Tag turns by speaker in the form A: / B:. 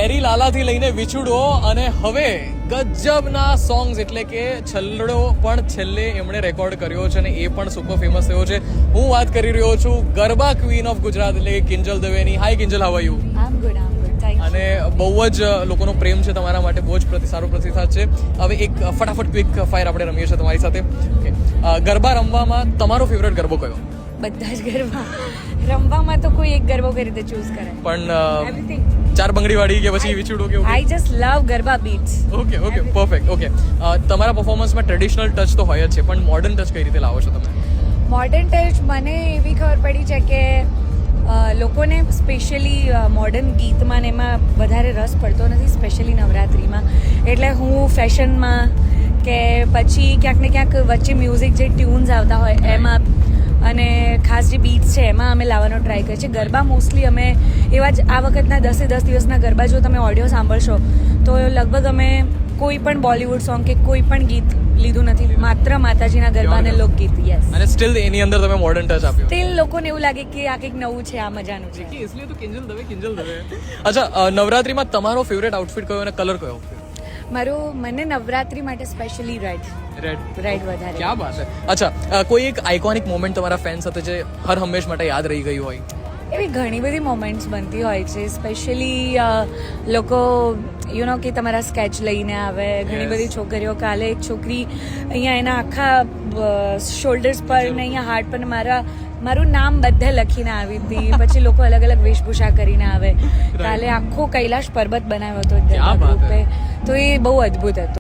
A: કેરી લાલાથી લઈને વિછુડો અને હવે ગજબના સોંગ્સ એટલે કે છલ્લડો પણ છેલ્લે એમણે રેકોર્ડ કર્યો છે અને એ પણ સુપર ફેમસ થયો છે. હું વાત કરી રહ્યો છું ગરબા ક્વીન ઓફ ગુજરાત એટલે કે કિંજલ દવેની. હાય કિંજલ, હાવ આર યુ?
B: આમ ગુડ થેન્ક યુ.
A: અને બહુ જ લોકોનો પ્રેમ છે તમારા માટે, બહુ જ સારો પ્રતિસાદ છે. હવે એક ફટાફટ ક્વિક ફાયર આપણે રમીએ છીએ તમારી સાથે. ગરબા રમવામાં તમારો ફેવરેટ ગરબો કયો?
B: બધા જ ગરબા રમવામાં તો કોઈ એક ગરબો કઈ રીતે ચૂઝ કરે?
A: પણ
B: એવરીથિંગ.
A: ચાર બંગડી વાળી કે પછી વિછુડો કે
B: I just love garba bits.
A: Okay perfect. Okay, તમારા પરફોર્મન્સમાં ટ્રેડિશનલ ટચ તો હોય જ છે, પણ મોડર્ન ટચ કઈ રીતે લાવો છો તમે?
B: મોડર્ન ટચ મને એવી ખબર પડી છે કે લોકોને સ્પેશિયલી મોડર્ન ગીતમાં ને એમાં વધારે રસ પડતો નથી, સ્પેશિયલી નવરાત્રિમાં. એટલે હું ફેશનમાં કે પછી ક્યાંક ને ક્યાંક વચ્ચે મ્યુઝિક જે ટ્યુન્સ આવતા હોય એમાં અને ખાસ જે બીટ્સ છે એમાં અમે લાવવાનો ટ્રાય કરીએ છીએ. ગરબા મોસ્ટલી અમે એવા જ આ વખતના 10 દિવસના ગરબા જો તમે ઓડિયો સાંભળશો તો લગભગ અમે કોઈ પણ બોલિવૂડ સોંગ કે કોઈ પણ ગીત લીધું નથી, માત્ર માતાજીના ગરબા અને લોકગીત. યસ.
A: અને સ્ટીલ એની અંદર તમે મોડર્ન ટચ આપ્યો.
B: સ્ટીલ લોકોને એવું લાગે કે આ કંઈક નવું છે, આ મજાનું છે.
A: इसलिए तो किंजल दवे. અચ્છા, નવરાત્રીમાં તમારો ફેવરેટ આઉટફિટ કયો અને કલર કયો?
B: મને નવરાત્રિ માટે સ્પેશિયલી રેડ વધારે.
A: ક્યાં વાત છે. અચ્છા, કોઈ એક આઇકોનિક મોમેન્ટ તમારા ફેન સાથે જે હર હંમેશ માટે યાદ રહી ગઈ હોય?
B: એવી ઘણી બધી મોમેન્ટ્સ બનતી હોય છે. સ્પેશિયલી લોકો કે તમારા સ્કેચ લઈને આવે. ઘણી બધી છોકરીઓ, કાલે એક છોકરી અહીંયા એના આખા શોલ્ડર્સ પર ને અહીંયા હાર્ટ પર મારું નામ બધે લખીને આવી હતી. પછી લોકો અલગ અલગ વેશભૂષા કરીને આવે. કાલે આખો કૈલાશ પર્વત બનાવ્યો હતો ગ્રુપે, તો એ બહુ અદ્ભુત હતું.